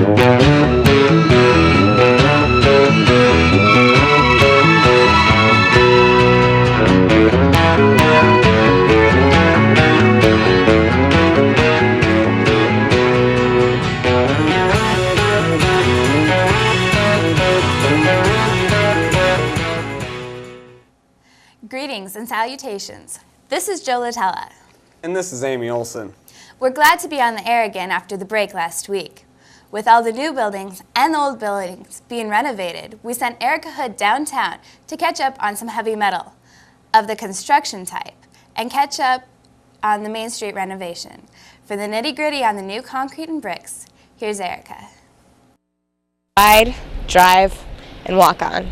Greetings and salutations. This is Joe Latella. And this is Amy Olson. We're glad to be on the air again after the break last week. With all the new buildings and the old buildings being renovated, we sent Erica Hood downtown to catch up on some heavy metal of the construction type and catch up on the Main Street renovation. For the nitty-gritty on the new concrete and bricks, here's Erica. Ride, drive, and walk on.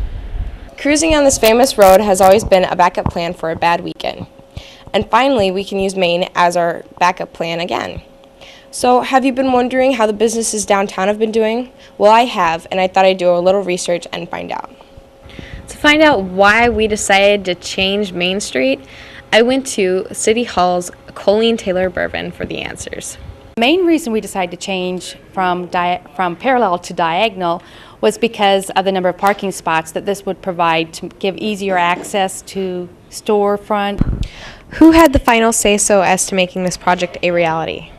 Cruising on this famous road has always been a backup plan for a bad weekend. And finally, we can use Maine as our backup plan again. So, have you been wondering how the businesses downtown have been doing? Well, I have, and I thought I'd do a little research and find out. To find out why we decided to change Main Street, I went to City Hall's Colleen Taylor Bourbon for the answers. The main reason we decided to change from parallel to diagonal was because of the number of parking spots that this would provide to give easier access to storefront. Who had the final say-so as to making this project a reality?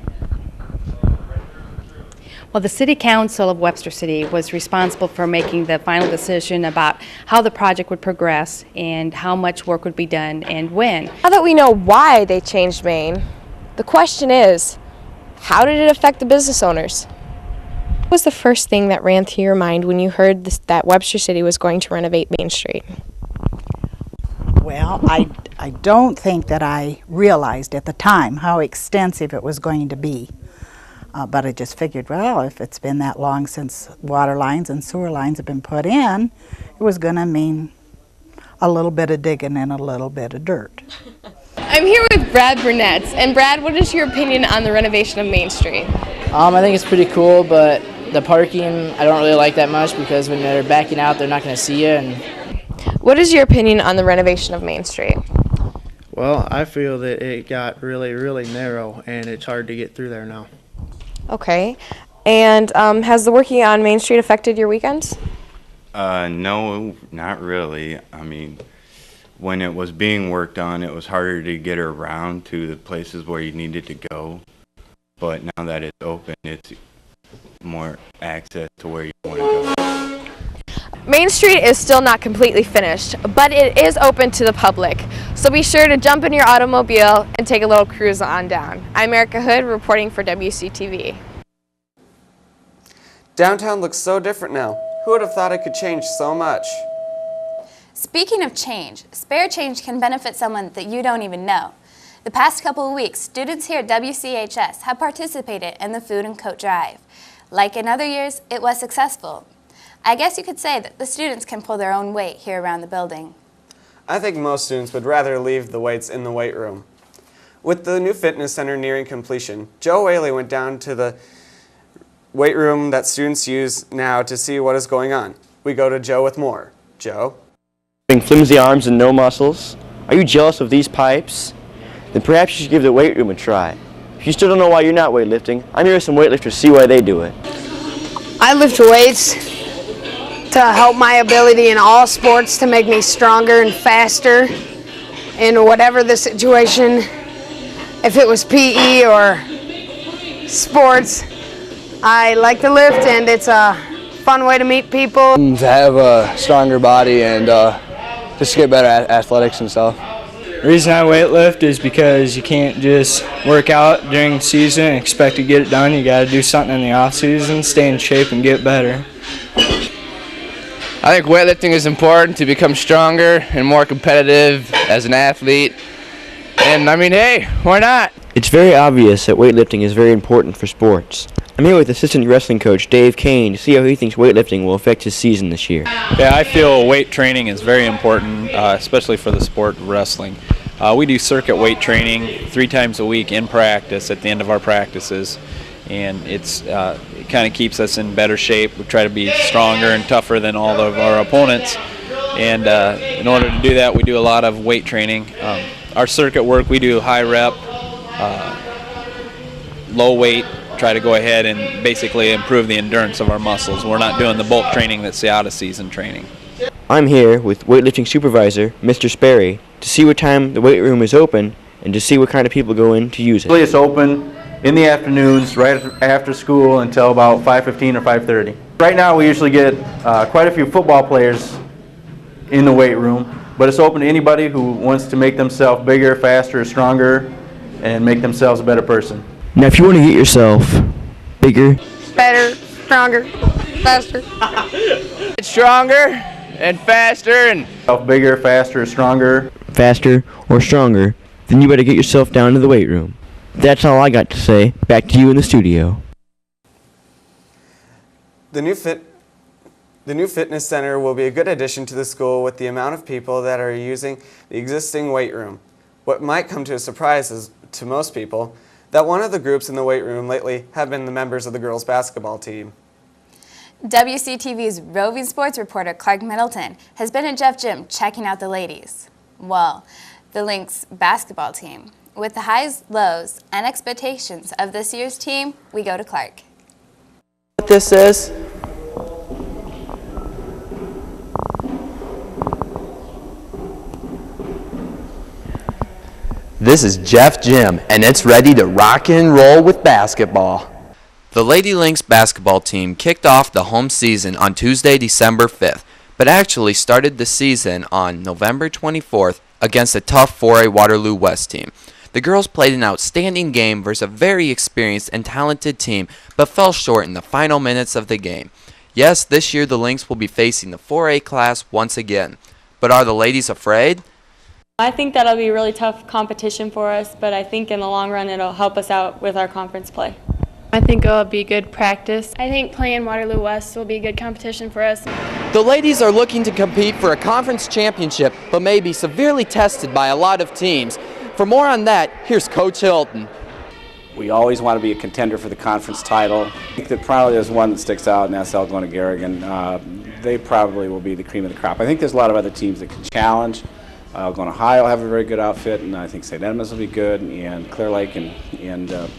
Well, the City Council of Webster City was responsible for making the final decision about how the project would progress and how much work would be done and when. Now that we know why they changed Maine, the question is, how did it affect the business owners? What was the first thing that ran through your mind when you heard that Webster City was going to renovate Main Street? Well, I don't think that I realized at the time how extensive it was going to be. But I just figured, well, if it's been that long since water lines and sewer lines have been put in, it was going to mean a little bit of digging and a little bit of dirt. I'm here with Brad Burnett. And Brad, what is your opinion on the renovation of Main Street? I think it's pretty cool, but the parking I don't really like that much because when they're backing out, they're not going to see you. What is your opinion on the renovation of Main Street? Well, I feel that it got really, really narrow, and it's hard to get through there now. Okay. And has the working on Main Street affected your weekends? No, not really. I mean, when it was being worked on, it was harder to get around to the places where you needed to go. But now that it's open, it's more access to where you want to go. Main Street is still not completely finished, but it is open to the public. So be sure to jump in your automobile and take a little cruise on down. I'm Erica Hood reporting for Wctv. Downtown looks so different now. Who would have thought it could change so much? Speaking of change, spare change can benefit someone that you don't even know. The past couple of weeks, students here at WCHS have participated in the Food and Coat Drive. Like in other years, it was successful. I guess you could say that the students can pull their own weight here around the building. I think most students would rather leave the weights in the weight room. With the new fitness center nearing completion, Joe Whaley went down to the weight room that students use now to see what is going on. We go to Joe with more. Joe? Having flimsy arms and no muscles? Are you jealous of these pipes? Then perhaps you should give the weight room a try. If you still don't know why you're not weightlifting, I'm here with some weightlifters to see why they do it. I lift weights to help my ability in all sports, to make me stronger and faster in whatever the situation. If it was PE or sports, I like to lift, and it's a fun way to meet people. To have a stronger body and just get better at athletics and stuff. The reason I weightlift is because you can't just work out during the season and expect to get it done. You got to do something in the off season, stay in shape and get better. I think weightlifting is important to become stronger and more competitive as an athlete. And I mean, hey, why not? It's very obvious that weightlifting is very important for sports. I'm here with assistant wrestling coach Dave Kane to see how he thinks weightlifting will affect his season this year. Yeah, I feel weight training is very important, especially for the sport of wrestling. We do circuit weight training 3 times a week in practice at the end of our practices, and it kind of keeps us in better shape. We try to be stronger and tougher than all of our opponents, and in order to do that, we do a lot of weight training. Our circuit work, we do high rep, low weight try to go ahead and basically improve the endurance of our muscles. We're not doing the bulk training that's the out-of-season training. I'm here with weightlifting supervisor, Mr. Sperry, to see what time the weight room is open and to see what kind of people go in to use it. It's open in the afternoons, right after school until about 5:15 or 5:30. Right now we usually get quite a few football players in the weight room, but it's open to anybody who wants to make themselves bigger, faster, stronger, and make themselves a better person. Now if you want to get yourself bigger, Better, stronger, faster. Stronger and faster and bigger, faster, stronger. faster, or stronger, then you better get yourself down to the weight room. That's all I got to say. Back to you in the studio. The new fitness center will be a good addition to the school with the amount of people that are using the existing weight room. What might come to a surprise is, to most people, that one of the groups in the weight room lately have been the members of the girls' basketball team. WCTV's roving sports reporter Clark Middleton has been at Jeff Gym checking out the ladies. Well, the Lynx basketball team. With the highs, lows, and expectations of this year's team, we go to Clark. What this is? This is Jeff Gym, and it's ready to rock and roll with basketball. The Lady Lynx basketball team kicked off the home season on Tuesday, December 5th, but actually started the season on November 24th against a tough 4A Waterloo West team. The girls played an outstanding game versus a very experienced and talented team, but fell short in the final minutes of the game. Yes, this year the Lynx will be facing the 4A class once again. But are the ladies afraid? I think that'll be a really tough competition for us, but I think in the long run it'll help us out with our conference play. I think it'll be good practice. I think playing Waterloo West will be a good competition for us. The ladies are looking to compete for a conference championship, but may be severely tested by a lot of teams. For more on that, here's Coach Hilton. We always want to be a contender for the conference title. I think that probably there's one that sticks out, and that's Algona Garrigan. They probably will be the cream of the crop. I think there's a lot of other teams that can challenge. Algona High will have a very good outfit, and I think St. Edmunds will be good, and Clear Lake, and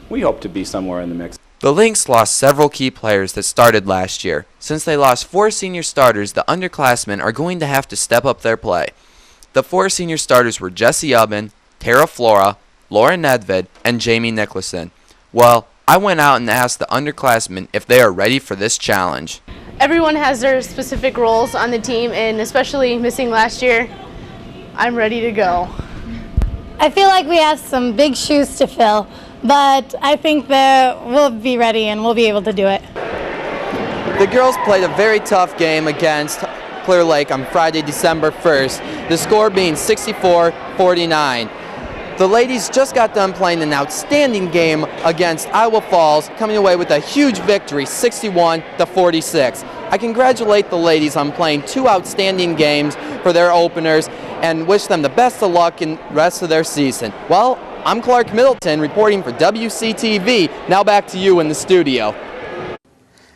we hope to be somewhere in the mix. The Lynx lost several key players that started last year. Since they lost 4 senior starters, the underclassmen are going to have to step up their play. The 4 senior starters were Jessie Ubbin, Tara Flora, Laura Nedved, and Jamie Nicholson. Well, I went out and asked the underclassmen if they are ready for this challenge. Everyone has their specific roles on the team, and especially missing last year, I'm ready to go. I feel like we have some big shoes to fill, but I think that we'll be ready and we'll be able to do it. The girls played a very tough game against Clear Lake on Friday, December 1st, the score being 64-49. The ladies just got done playing an outstanding game against Iowa Falls, coming away with a huge victory, 61-46. I congratulate the ladies on playing 2 outstanding games for their openers and wish them the best of luck in the rest of their season. Well, I'm Clark Middleton reporting for WCTV. Now back to you in the studio.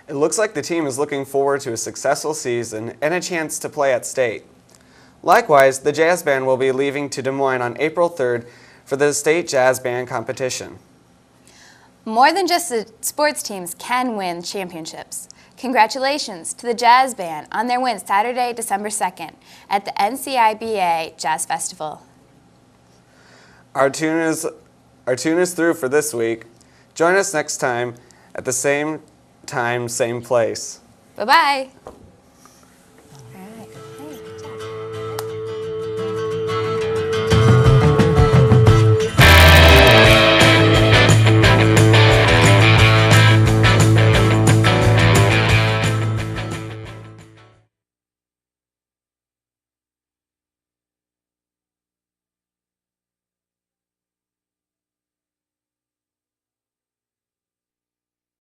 It looks like the team is looking forward to a successful season and a chance to play at state. Likewise, the jazz band will be leaving to Des Moines on April 3rd for the state jazz band competition. More than just the sports teams can win championships. Congratulations to the jazz band on their win Saturday, December 2nd at the NCIBA Jazz Festival. Our tune is through for this week. Join us next time at the same time, same place. Bye-bye.